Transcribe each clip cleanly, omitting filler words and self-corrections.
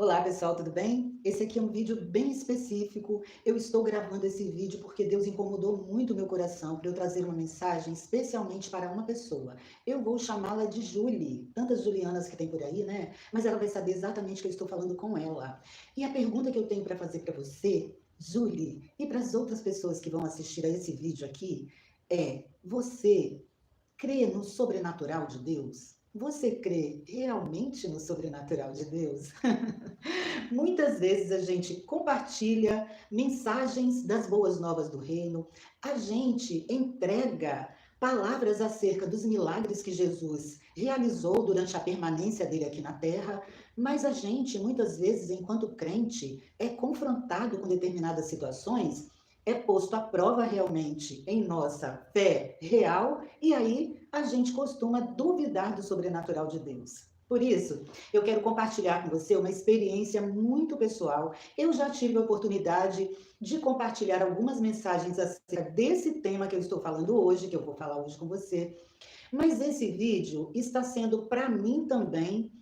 Olá pessoal, tudo bem? Esse aqui é um vídeo bem específico. Eu estou gravando esse vídeo porque Deus incomodou muito meu coração para eu trazer uma mensagem especialmente para uma pessoa. Eu vou chamá-la de Julie, tantas Julianas que tem por aí, né? Mas ela vai saber exatamente que eu estou falando com ela. E a pergunta que eu tenho para fazer para você, Julie, e para as outras pessoas que vão assistir a esse vídeo aqui, é: você crê no sobrenatural de Deus? Você crê realmente no sobrenatural de Deus? Muitas vezes a gente compartilha mensagens das boas novas do reino, a gente entrega palavras acerca dos milagres que Jesus realizou durante a permanência dele aqui na terra, mas a gente, muitas vezes, enquanto crente, é confrontado com determinadas situações, é posto à prova realmente em nossa fé real, e aí a gente costuma duvidar do sobrenatural de Deus. Por isso, eu quero compartilhar com você uma experiência muito pessoal. Eu já tive a oportunidade de compartilhar algumas mensagens acerca desse tema que eu estou falando hoje, que eu vou falar hoje com você. Mas esse vídeo está sendo para mim também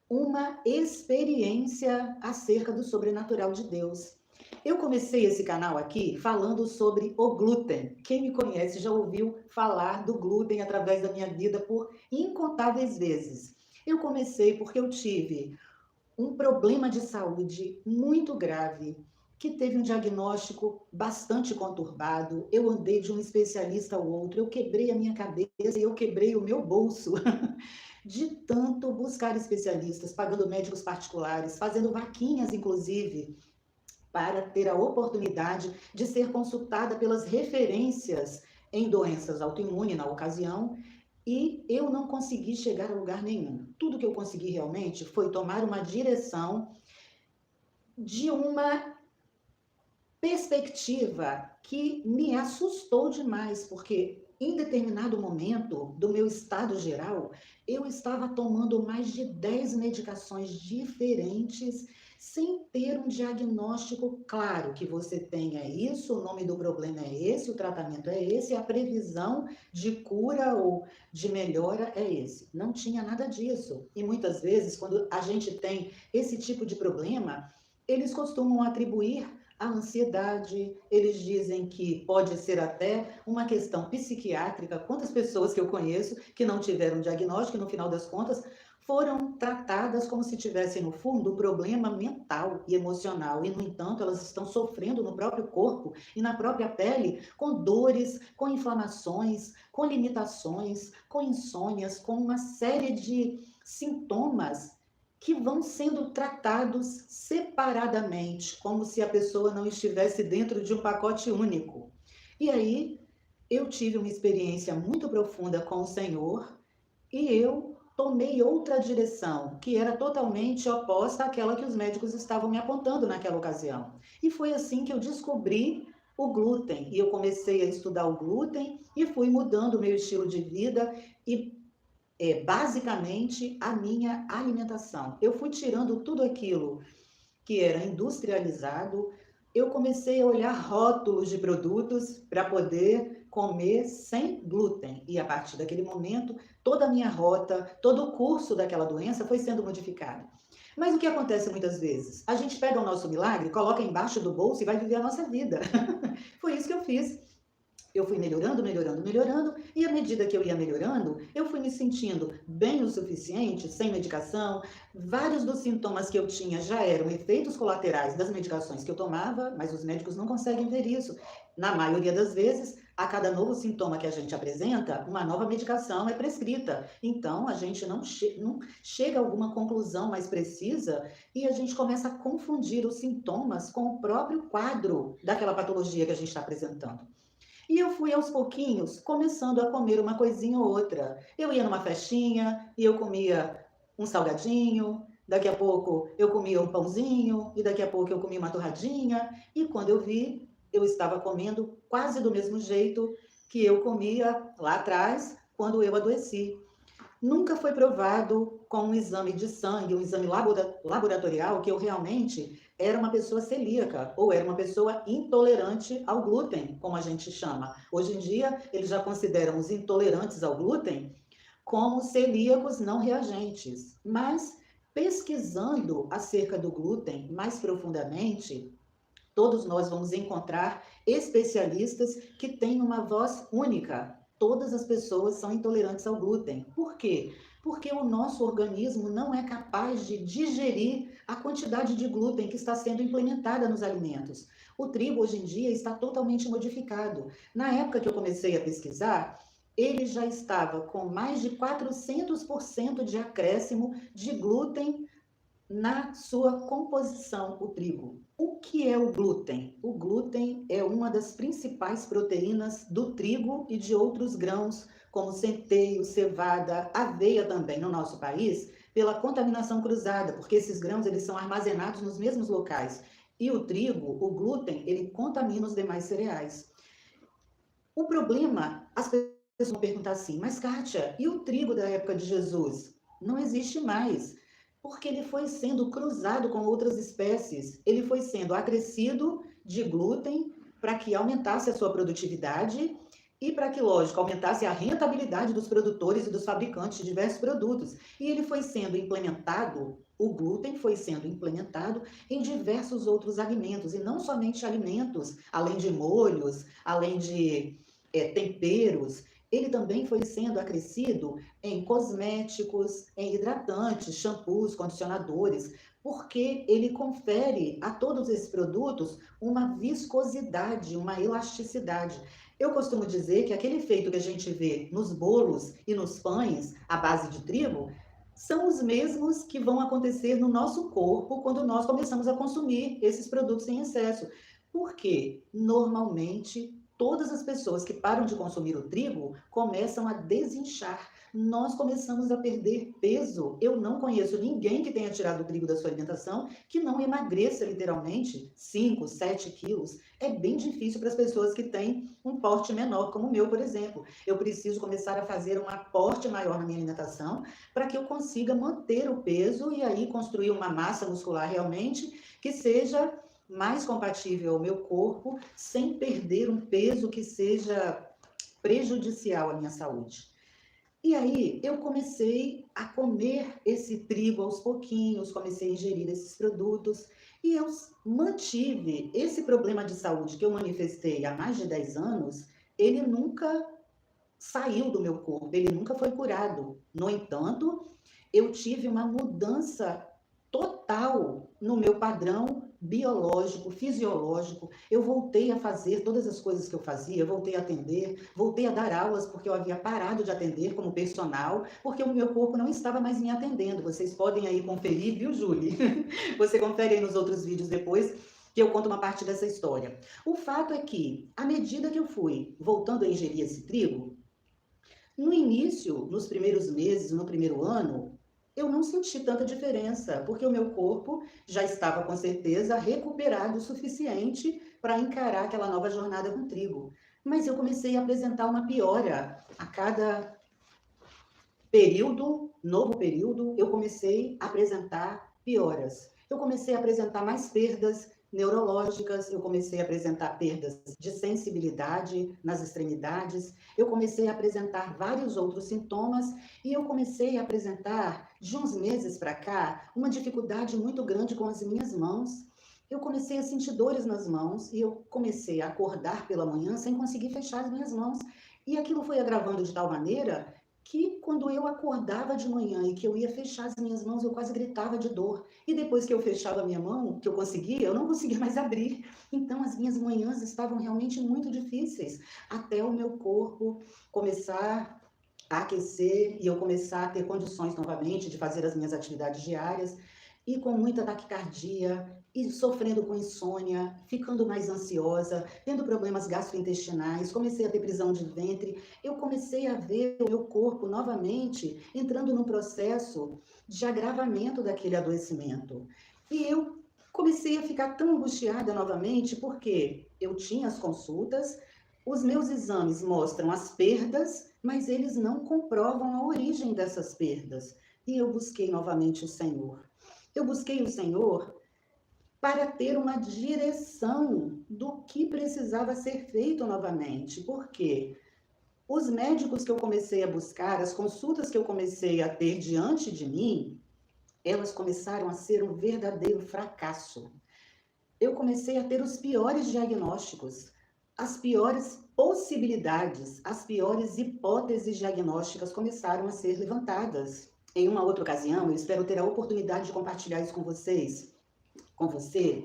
uma experiência acerca do sobrenatural de Deus. Eu comecei esse canal aqui falando sobre o glúten. Quem me conhece já ouviu falar do glúten através da minha vida por incontáveis vezes. Eu comecei porque eu tive um problema de saúde muito grave, que teve um diagnóstico bastante conturbado. Eu andei de um especialista ao outro, eu quebrei a minha cabeça e eu quebrei o meu bolso de tanto buscar especialistas, pagando médicos particulares, fazendo vaquinhas, inclusive, para ter a oportunidade de ser consultada pelas referências em doenças autoimunes na ocasião, e eu não consegui chegar a lugar nenhum. Tudo que eu consegui realmente foi tomar uma direção de uma perspectiva que me assustou demais, porque em determinado momento do meu estado geral, eu estava tomando mais de 10 medicações diferentes, sem ter um diagnóstico claro que você tenha isso, o nome do problema é esse, o tratamento é esse, a previsão de cura ou de melhora é esse. Não tinha nada disso. E muitas vezes, quando a gente tem esse tipo de problema, eles costumam atribuir a ansiedade, eles dizem que pode ser até uma questão psiquiátrica. Quantas pessoas que eu conheço que não tiveram diagnóstico e, no final das contas, foram tratadas como se tivessem, no fundo, um problema mental e emocional. E, no entanto, elas estão sofrendo no próprio corpo e na própria pele com dores, com inflamações, com limitações, com insônias, com uma série de sintomas que vão sendo tratados separadamente, como se a pessoa não estivesse dentro de um pacote único. E aí eu tive uma experiência muito profunda com o Senhor e eu tomei outra direção, que era totalmente oposta àquela que os médicos estavam me apontando naquela ocasião. E foi assim que eu descobri o glúten. E eu comecei a estudar o glúten e fui mudando o meu estilo de vida e basicamente a minha alimentação. Eu fui tirando tudo aquilo que era industrializado, eu comecei a olhar rótulos de produtos para poder comer sem glúten. E a partir daquele momento, toda a minha rota, todo o curso daquela doença foi sendo modificado. Mas o que acontece muitas vezes? A gente pega o nosso milagre, coloca embaixo do bolso e vai viver a nossa vida. Foi isso que eu fiz. Eu fui melhorando, melhorando, melhorando, e à medida que eu ia melhorando, eu fui me sentindo bem o suficiente, sem medicação. Vários dos sintomas que eu tinha já eram efeitos colaterais das medicações que eu tomava, mas os médicos não conseguem ver isso. Na maioria das vezes, a cada novo sintoma que a gente apresenta, uma nova medicação é prescrita. Então, a gente não chega a alguma conclusão mais precisa e a gente começa a confundir os sintomas com o próprio quadro daquela patologia que a gente está apresentando. E eu fui aos pouquinhos começando a comer uma coisinha ou outra. Eu ia numa festinha e eu comia um salgadinho, daqui a pouco eu comia um pãozinho e daqui a pouco eu comia uma torradinha. E quando eu vi, eu estava comendo quase do mesmo jeito que eu comia lá atrás, quando eu adoeci. Nunca foi provado com um exame de sangue, um exame laboratorial, que eu realmente era uma pessoa celíaca ou era uma pessoa intolerante ao glúten, como a gente chama. Hoje em dia, eles já consideram os intolerantes ao glúten como celíacos não reagentes. Mas Pesquisando acerca do glúten mais profundamente, todos nós vamos encontrar especialistas que têm uma voz única. Todas as pessoas são intolerantes ao glúten. Por quê? Porque o nosso organismo não é capaz de digerir a quantidade de glúten que está sendo implementada nos alimentos. O trigo hoje em dia está totalmente modificado. Na época que eu comecei a pesquisar, ele já estava com mais de 400% de acréscimo de glúten na sua composição, o trigo. O que é o glúten? O glúten é uma das principais proteínas do trigo e de outros grãos, como centeio, cevada, aveia também no nosso país, pela contaminação cruzada, porque esses grãos eles são armazenados nos mesmos locais. E o trigo, o glúten, ele contamina os demais cereais. O problema, as pessoas vão perguntar assim, mas Kátia, e o trigo da época de Jesus? Não existe mais, porque ele foi sendo cruzado com outras espécies, ele foi sendo acrescido de glúten para que aumentasse a sua produtividade e para que, lógico, aumentasse a rentabilidade dos produtores e dos fabricantes de diversos produtos. E ele foi sendo implementado, o glúten foi sendo implementado em diversos outros alimentos, e não somente alimentos, além de molhos, além de temperos, ele também foi sendo acrescido em cosméticos, em hidratantes, shampoos, condicionadores, porque ele confere a todos esses produtos uma viscosidade, uma elasticidade. Eu costumo dizer que aquele efeito que a gente vê nos bolos e nos pães à base de trigo são os mesmos que vão acontecer no nosso corpo quando nós começamos a consumir esses produtos em excesso. Porque normalmente todas as pessoas que param de consumir o trigo começam a desinchar. Nós começamos a perder peso. Eu não conheço ninguém que tenha tirado o trigo da sua alimentação que não emagreça literalmente 5, 7 quilos. É bem difícil para as pessoas que têm um porte menor, como o meu, por exemplo. Eu preciso começar a fazer um aporte maior na minha alimentação para que eu consiga manter o peso e aí construir uma massa muscular realmente que seja mais compatível ao meu corpo, sem perder um peso que seja prejudicial à minha saúde. E aí eu comecei a comer esse trigo aos pouquinhos, comecei a ingerir esses produtos e eu mantive esse problema de saúde que eu manifestei há mais de 10 anos, ele nunca saiu do meu corpo, ele nunca foi curado. No entanto, eu tive uma mudança total no meu padrão biológico, fisiológico. Eu voltei a fazer todas as coisas que eu fazia, voltei a atender, voltei a dar aulas porque eu havia parado de atender como personal, porque o meu corpo não estava mais me atendendo. Vocês podem aí conferir, viu, Julie? Você confere aí nos outros vídeos depois que eu conto uma parte dessa história. O fato é que, à medida que eu fui voltando a ingerir esse trigo, no início, nos primeiros meses, no primeiro ano, eu não senti tanta diferença, porque o meu corpo já estava com certeza recuperado o suficiente para encarar aquela nova jornada com trigo. Mas eu comecei a apresentar uma piora. A cada período, novo período, eu comecei a apresentar pioras. Eu comecei a apresentar mais perdas neurológicas, eu comecei a apresentar perdas de sensibilidade nas extremidades, eu comecei a apresentar vários outros sintomas e eu comecei a apresentar, de uns meses para cá, uma dificuldade muito grande com as minhas mãos. Eu comecei a sentir dores nas mãos e eu comecei a acordar pela manhã sem conseguir fechar as minhas mãos. E aquilo foi agravando de tal maneira que quando eu acordava de manhã e que eu ia fechar as minhas mãos, eu quase gritava de dor. E depois que eu fechava a minha mão, que eu conseguia, eu não conseguia mais abrir. Então as minhas manhãs estavam realmente muito difíceis, até o meu corpo começar a aquecer e eu começar a ter condições novamente de fazer as minhas atividades diárias e com muita taquicardia, e sofrendo com insônia, ficando mais ansiosa, tendo problemas gastrointestinais, comecei a ter prisão de ventre, eu comecei a ver o meu corpo novamente entrando num processo de agravamento daquele adoecimento. E eu comecei a ficar tão angustiada novamente, porque eu tinha as consultas, os meus exames mostram as perdas, mas eles não comprovam a origem dessas perdas. E eu busquei novamente o Senhor. Eu busquei o Senhor para ter uma direção do que precisava ser feito novamente. Por quê? Os médicos que eu comecei a buscar, as consultas que eu comecei a ter diante de mim, elas começaram a ser um verdadeiro fracasso. Eu comecei a ter os piores diagnósticos, as piores possibilidades, as piores hipóteses diagnósticas começaram a ser levantadas. Em uma outra ocasião, eu espero ter a oportunidade de compartilhar isso com vocês, com você,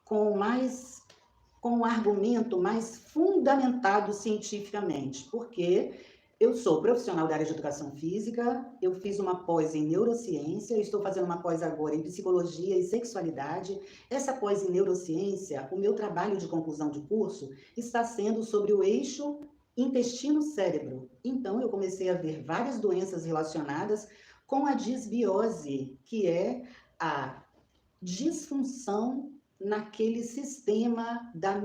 com mais com um argumento mais fundamentado cientificamente, porque eu sou profissional da área de educação física, eu fiz uma pós em neurociência, estou fazendo uma pós agora em psicologia e sexualidade. Essa pós em neurociência, o meu trabalho de conclusão de curso está sendo sobre o eixo intestino-cérebro. Então, eu comecei a ver várias doenças relacionadas com a disbiose, que é a disfunção naquele sistema da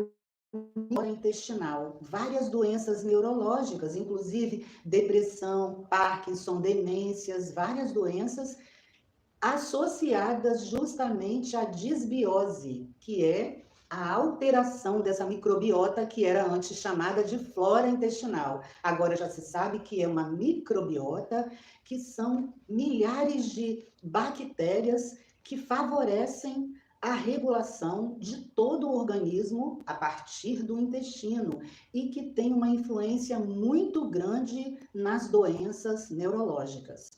flora intestinal. Várias doenças neurológicas, inclusive depressão, Parkinson, demências, várias doenças associadas justamente à disbiose, que é a alteração dessa microbiota que era antes chamada de flora intestinal. Agora já se sabe que é uma microbiota, que são milhares de bactérias que favorecem a regulação de todo o organismo a partir do intestino e que tem uma influência muito grande nas doenças neurológicas.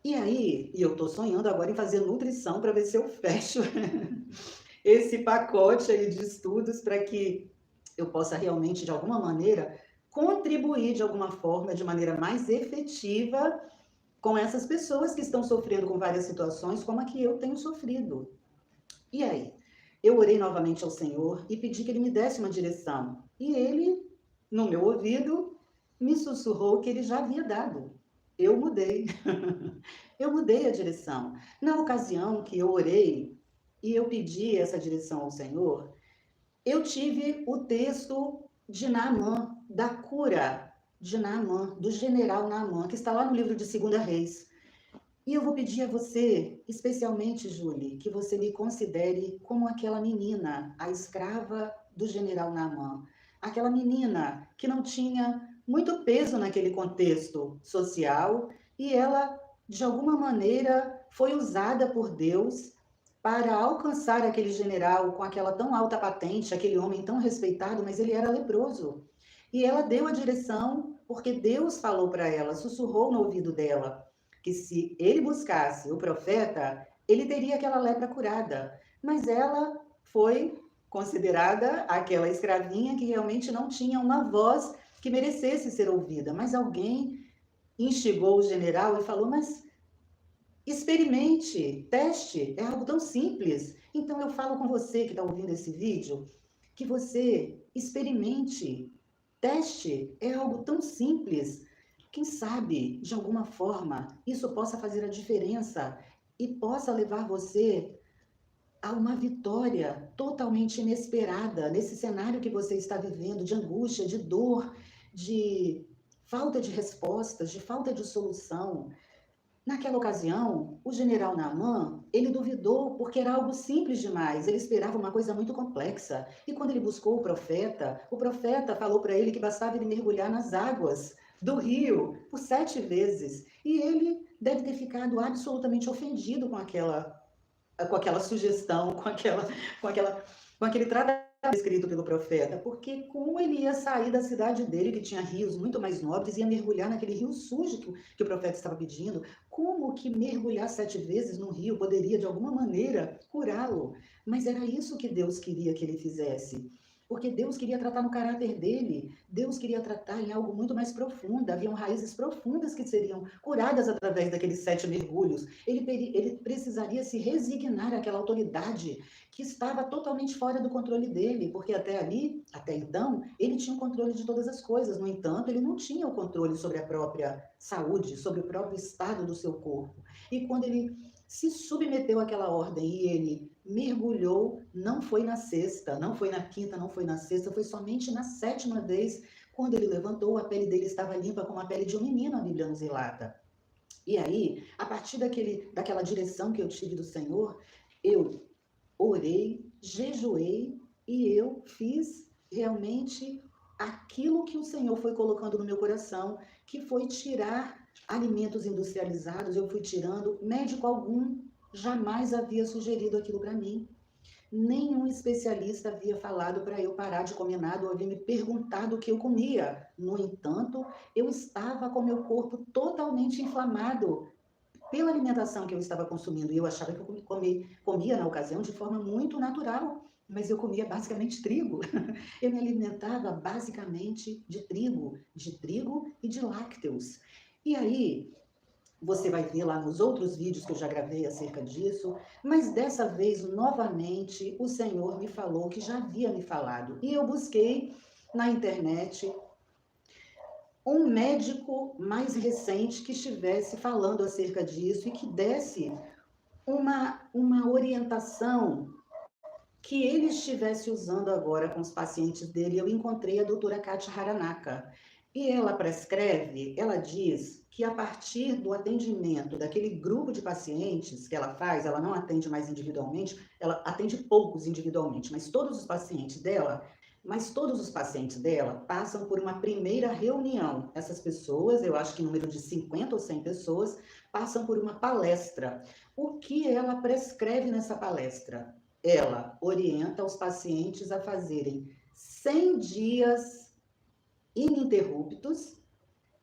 E aí, eu estou sonhando agora em fazer nutrição para ver se eu fecho esse pacote aí de estudos para que eu possa realmente, de alguma maneira, contribuir de alguma forma, de maneira mais efetiva, com essas pessoas que estão sofrendo com várias situações, como a que eu tenho sofrido. E aí? Eu orei novamente ao Senhor e pedi que Ele me desse uma direção. E Ele, no meu ouvido, me sussurrou que Ele já havia dado. Eu mudei. Eu mudei a direção. Na ocasião que eu orei e eu pedi essa direção ao Senhor, eu tive o texto de Naamã, da cura de Naamã, do general Naamã, que está lá no livro de 2 Reis. E eu vou pedir a você, especialmente, Julie, que você me considere como aquela menina, a escrava do general Naamã. Aquela menina que não tinha muito peso naquele contexto social e ela, de alguma maneira, foi usada por Deus para alcançar aquele general com aquela tão alta patente, aquele homem tão respeitado, mas ele era leproso. E ela deu a direção porque Deus falou para ela, sussurrou no ouvido dela que se ele buscasse o profeta, ele teria aquela lepra curada. Mas ela foi considerada aquela escravinha que realmente não tinha uma voz que merecesse ser ouvida. Mas alguém instigou o general e falou: mas experimente, teste, é algo tão simples. Então eu falo com você que está ouvindo esse vídeo, que você experimente, teste, é algo tão simples. Quem sabe, de alguma forma, isso possa fazer a diferença e possa levar você a uma vitória totalmente inesperada nesse cenário que você está vivendo de angústia, de dor, de falta de respostas, de falta de solução. Naquela ocasião, o general Naamã, ele duvidou porque era algo simples demais, ele esperava uma coisa muito complexa. E quando ele buscou o profeta falou para ele que bastava ele mergulhar nas águas do rio por 7 vezes. E ele deve ter ficado absolutamente ofendido com aquela sugestão, com aquela, com aquele tratado escrito pelo profeta, porque como ele ia sair da cidade dele, que tinha rios muito mais nobres, ia mergulhar naquele rio sujo que o profeta estava pedindo, como que mergulhar 7 vezes no rio poderia, de alguma maneira, curá-lo? Mas era isso que Deus queria que ele fizesse. Porque Deus queria tratar no caráter dele, Deus queria tratar em algo muito mais profundo, haviam raízes profundas que seriam curadas através daqueles 7 mergulhos. Ele precisaria se resignar àquela autoridade que estava totalmente fora do controle dele, porque até ali, até então, ele tinha o controle de todas as coisas. No entanto, ele não tinha o controle sobre a própria saúde, sobre o próprio estado do seu corpo. E quando ele se submeteu àquela ordem e ele mergulhou, não foi na sexta, não foi na quinta, não foi na sexta, foi somente na 7ª vez, quando ele levantou, a pele dele estava limpa como a pele de um menino, a Bíblia nos relata. E aí, a partir daquela direção que eu tive do Senhor, eu orei, jejuei e eu fiz realmente aquilo que o Senhor foi colocando no meu coração, que foi tirar alimentos industrializados eu fui tirando, médico algum jamais havia sugerido aquilo para mim. Nenhum especialista havia falado para eu parar de comer nada ou havia me perguntado o que eu comia. No entanto, eu estava com meu corpo totalmente inflamado pela alimentação que eu estava consumindo. E eu achava que eu comia na ocasião de forma muito natural, mas eu comia basicamente trigo. Eu me alimentava basicamente de trigo e de lácteos. E aí, você vai ver lá nos outros vídeos que eu já gravei acerca disso, mas dessa vez, novamente, o Senhor me falou que já havia me falado. E eu busquei na internet um médico mais recente que estivesse falando acerca disso e que desse uma orientação que ele estivesse usando agora com os pacientes dele. Eu encontrei a doutora Kátia Haranaka. E ela prescreve, ela diz que a partir do atendimento daquele grupo de pacientes que ela faz, ela não atende mais individualmente, ela atende poucos individualmente, mas todos os pacientes dela passam por uma primeira reunião. Essas pessoas, eu acho que número de 50 ou 100 pessoas, passam por uma palestra. O que ela prescreve nessa palestra? Ela orienta os pacientes a fazerem 100 dias ininterruptos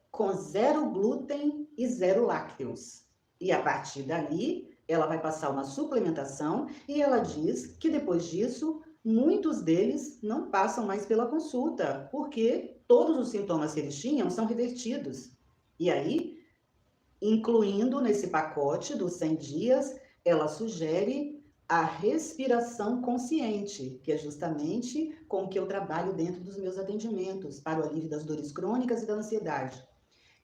com zero glúten e zero lácteos. E a partir dali, ela vai passar uma suplementação e ela diz que depois disso, muitos deles não passam mais pela consulta, porque todos os sintomas que eles tinham são revertidos. E aí, incluindo nesse pacote dos 100 dias, ela sugere a respiração consciente, que é justamente com o que eu trabalho dentro dos meus atendimentos, para o alívio das dores crônicas e da ansiedade.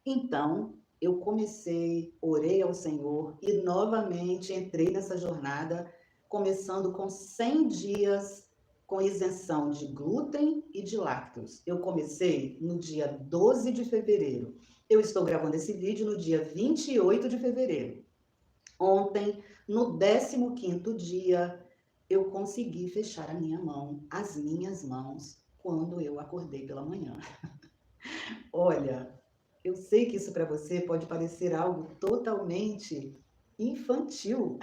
Então, eu comecei, orei ao Senhor e novamente entrei nessa jornada, começando com 100 dias com isenção de glúten e de lácteos. Eu comecei no dia 12 de fevereiro. Eu estou gravando esse vídeo no dia 28 de fevereiro. Ontem, no 15º dia, eu consegui fechar a minha mão, as minhas mãos, quando eu acordei pela manhã. Olha, eu sei que isso para você pode parecer algo totalmente infantil,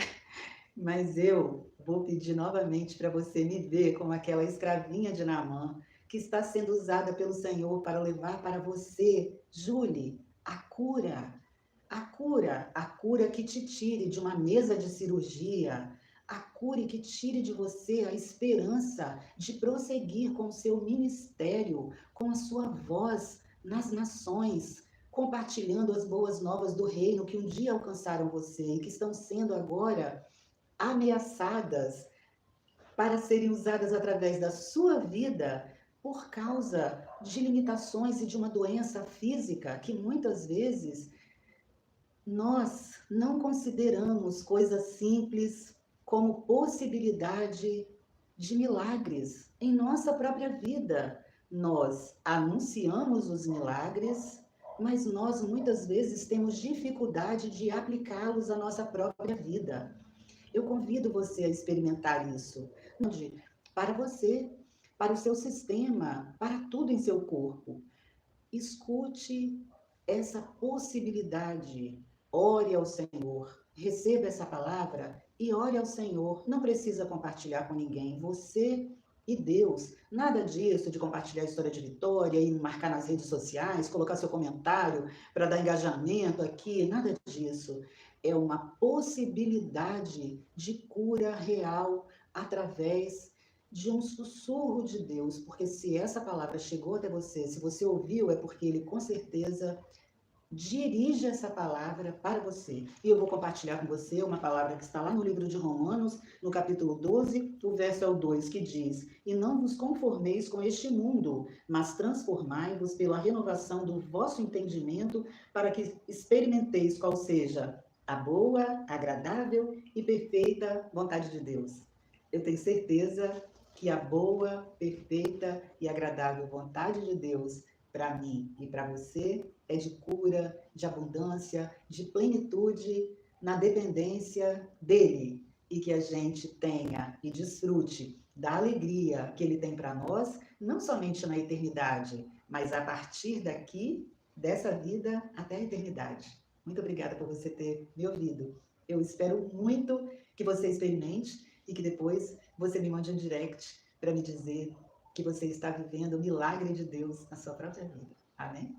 mas eu vou pedir novamente para você me ver como aquela escravinha de Naamã que está sendo usada pelo Senhor para levar para você, Julie, a cura que te tire de uma mesa de cirurgia, a cura que tire de você a esperança de prosseguir com o seu ministério, com a sua voz nas nações, compartilhando as boas novas do reino que um dia alcançaram você e que estão sendo agora ameaçadas para serem usadas através da sua vida por causa de limitações e de uma doença física que muitas vezes nós não consideramos coisas simples como possibilidade de milagres em nossa própria vida. Nós anunciamos os milagres, mas nós muitas vezes temos dificuldade de aplicá-los à nossa própria vida. Eu convido você a experimentar isso, para você, para o seu sistema, para tudo em seu corpo. Escute essa possibilidade. Ore ao Senhor. Receba essa palavra e ore ao Senhor. Não precisa compartilhar com ninguém. Você e Deus. Nada disso de compartilhar a história de vitória e marcar nas redes sociais, colocar seu comentário para dar engajamento aqui. Nada disso. É uma possibilidade de cura real através de um sussurro de Deus, porque se essa palavra chegou até você, se você ouviu, é porque Ele com certeza dirige essa palavra para você. E eu vou compartilhar com você uma palavra que está lá no livro de Romanos, no capítulo 12, o verso é o 2, que diz: E não vos conformeis com este mundo, mas transformai-vos pela renovação do vosso entendimento, para que experimenteis qual seja a boa, agradável e perfeita vontade de Deus. Eu tenho certeza que a boa, perfeita e agradável vontade de Deus para mim e para você é de cura, de abundância, de plenitude na dependência dele, e que a gente tenha e desfrute da alegria que ele tem para nós, não somente na eternidade, mas a partir daqui, dessa vida até a eternidade. Muito obrigada por você ter me ouvido. Eu espero muito que você experimente e que depois você me mande um direct para me dizer que você está vivendo o milagre de Deus na sua própria vida. Amém?